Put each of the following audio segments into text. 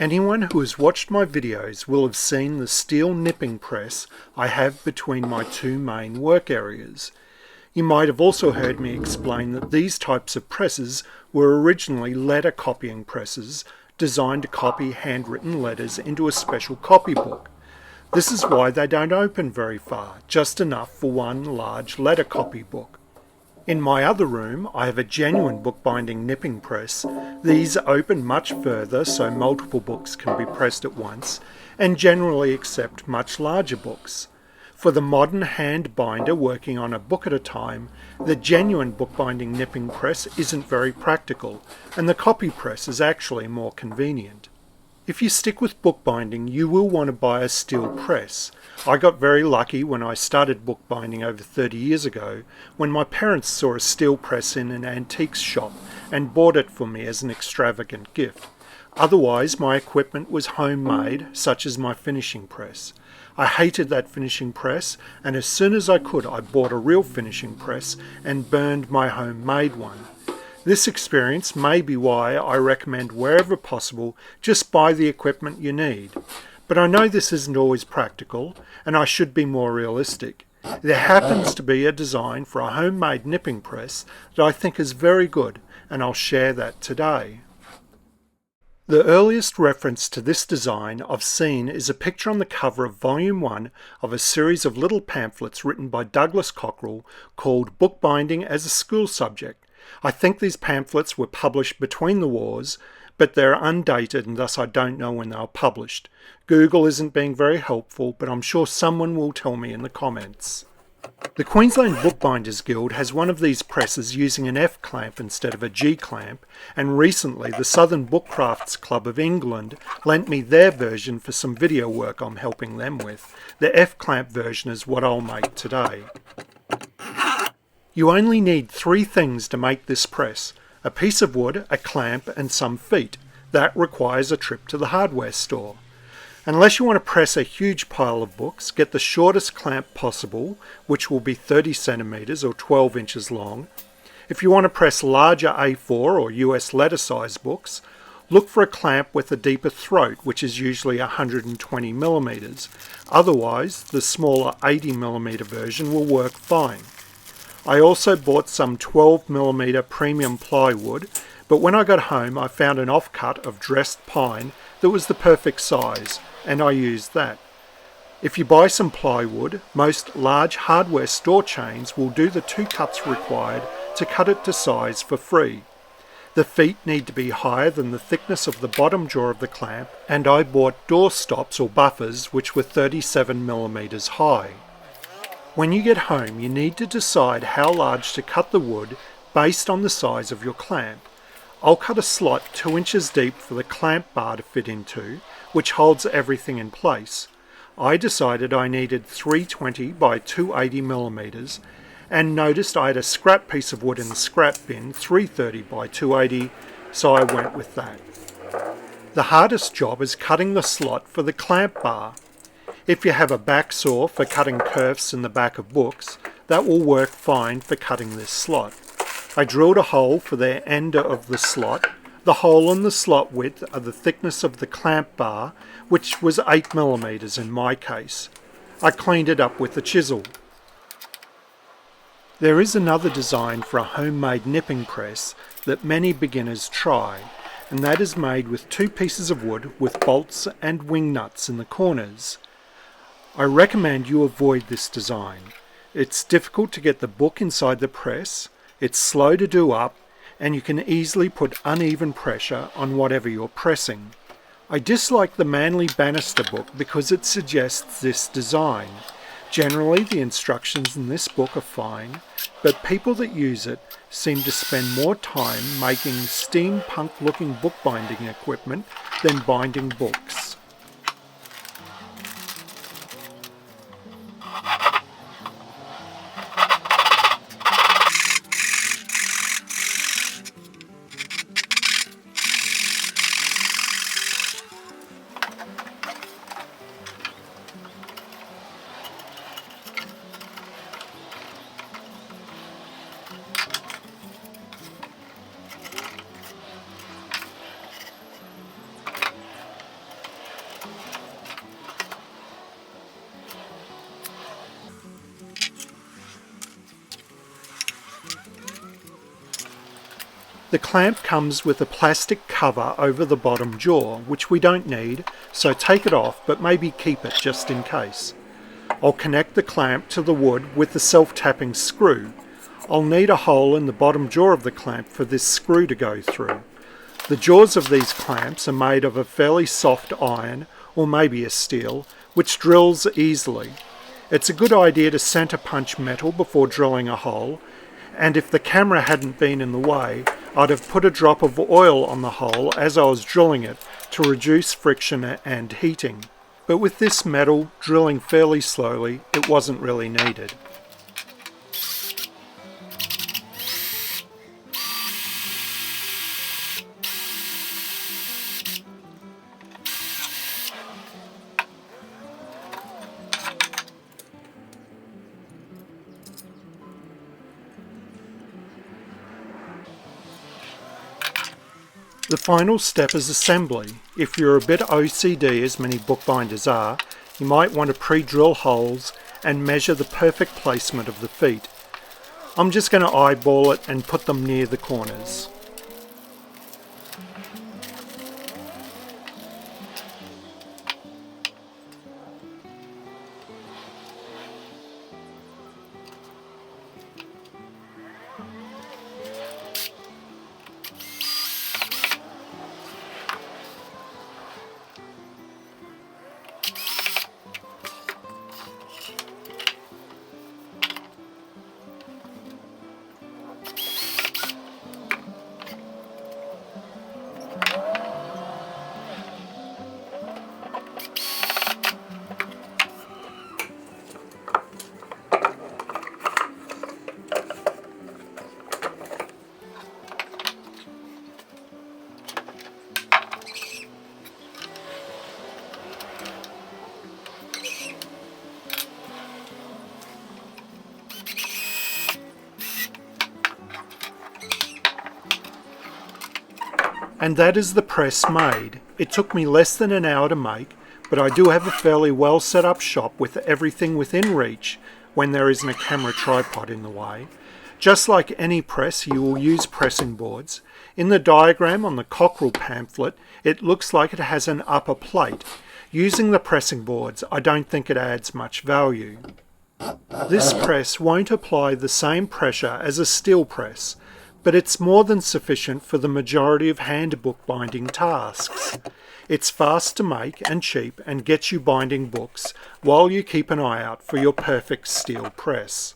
Anyone who has watched my videos will have seen the steel nipping press I have between my two main work areas. You might have also heard me explain that these types of presses were originally letter copying presses designed to copy handwritten letters into a special copybook. This is why they don't open very far, just enough for one large letter copybook. In my other room, I have a genuine bookbinding nipping press. These open much further so multiple books can be pressed at once and generally accept much larger books. For the modern hand binder working on a book at a time, the genuine bookbinding nipping press isn't very practical, and the copy press is actually more convenient. If you stick with bookbinding, you will want to buy a steel press. I got very lucky when I started bookbinding over 30 years ago, when my parents saw a steel press in an antiques shop and bought it for me as an extravagant gift. Otherwise, my equipment was homemade, such as my finishing press. I hated that finishing press, and as soon as I could, I bought a real finishing press and burned my homemade one. This experience may be why I recommend wherever possible, just buy the equipment you need. But I know this isn't always practical, and I should be more realistic. There happens to be a design for a homemade nipping press that I think is very good, and I'll share that today. The earliest reference to this design I've seen is a picture on the cover of Volume 1 of a series of little pamphlets written by Douglas Cockerell called Bookbinding as a School Subject. I think these pamphlets were published between the wars, but they're undated and thus I don't know when they were published. Google isn't being very helpful, but I'm sure someone will tell me in the comments. The Queensland Bookbinders Guild has one of these presses using an F clamp instead of a G clamp, and recently the Southern Bookcrafts Club of England lent me their version for some video work I'm helping them with. The F clamp version is what I'll make today. You only need 3 things to make this press: a piece of wood, a clamp and some feet. That requires a trip to the hardware store. Unless you want to press a huge pile of books, get the shortest clamp possible, which will be 30 centimeters or 12 inches long. If you want to press larger A4 or US letter size books, look for a clamp with a deeper throat, which is usually 120 millimeters. Otherwise, the smaller 80 millimeter version will work fine. I also bought some 12mm premium plywood, but when I got home I found an offcut of dressed pine that was the perfect size, and I used that. If you buy some plywood, most large hardware store chains will do the 2 cuts required to cut it to size for free. The feet need to be higher than the thickness of the bottom jaw of the clamp, and I bought door stops or buffers which were 37mm high. When you get home, you need to decide how large to cut the wood based on the size of your clamp. I'll cut a slot 2 inches deep for the clamp bar to fit into, which holds everything in place. I decided I needed 320 by 280 millimeters, and noticed I had a scrap piece of wood in the scrap bin, 330 by 280, so I went with that. The hardest job is cutting the slot for the clamp bar. If you have a back saw for cutting kerfs in the back of books, that will work fine for cutting this slot. I drilled a hole for the end of the slot. The hole and the slot width are the thickness of the clamp bar, which was 8 millimeters in my case. I cleaned it up with a chisel. There is another design for a homemade nipping press that many beginners try, and that is made with 2 pieces of wood with bolts and wing nuts in the corners. I recommend you avoid this design. It's difficult to get the book inside the press, it's slow to do up, and you can easily put uneven pressure on whatever you're pressing. I dislike the Manly Bannister book because it suggests this design. Generally, the instructions in this book are fine, but people that use it seem to spend more time making steampunk-looking bookbinding equipment than binding books. The clamp comes with a plastic cover over the bottom jaw, which we don't need, so take it off, but maybe keep it just in case. I'll connect the clamp to the wood with the self-tapping screw. I'll need a hole in the bottom jaw of the clamp for this screw to go through. The jaws of these clamps are made of a fairly soft iron, or maybe a steel, which drills easily. It's a good idea to center punch metal before drilling a hole, and if the camera hadn't been in the way, I'd have put a drop of oil on the hole as I was drilling it to reduce friction and heating. But with this metal drilling fairly slowly, it wasn't really needed. The final step is assembly. If you're a bit OCD, as many bookbinders are, you might want to pre-drill holes and measure the perfect placement of the feet. I'm just going to eyeball it and put them near the corners. And that is the press made. It took me less than an hour to make, but I do have a fairly well set up shop with everything within reach when there isn't a camera tripod in the way. Just like any press, you will use pressing boards. In the diagram on the Cockerell pamphlet, it looks like it has an upper plate. Using the pressing boards, I don't think it adds much value. This press won't apply the same pressure as a steel press, but it's more than sufficient for the majority of hand bookbinding tasks. It's fast to make and cheap and gets you binding books while you keep an eye out for your perfect steel press.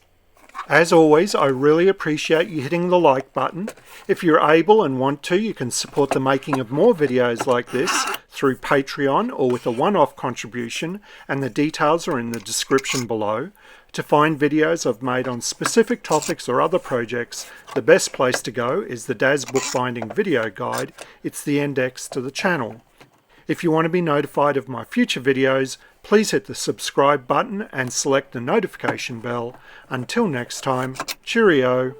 As always, I really appreciate you hitting the like button. If you're able and want to, you can support the making of more videos like this through Patreon or with a one-off contribution, and the details are in the description below. To find videos I've made on specific topics or other projects, the best place to go is the Daz Bookbinding Video Guide. It's the index to the channel. If you want to be notified of my future videos, please hit the subscribe button and select the notification bell. Until next time, cheerio!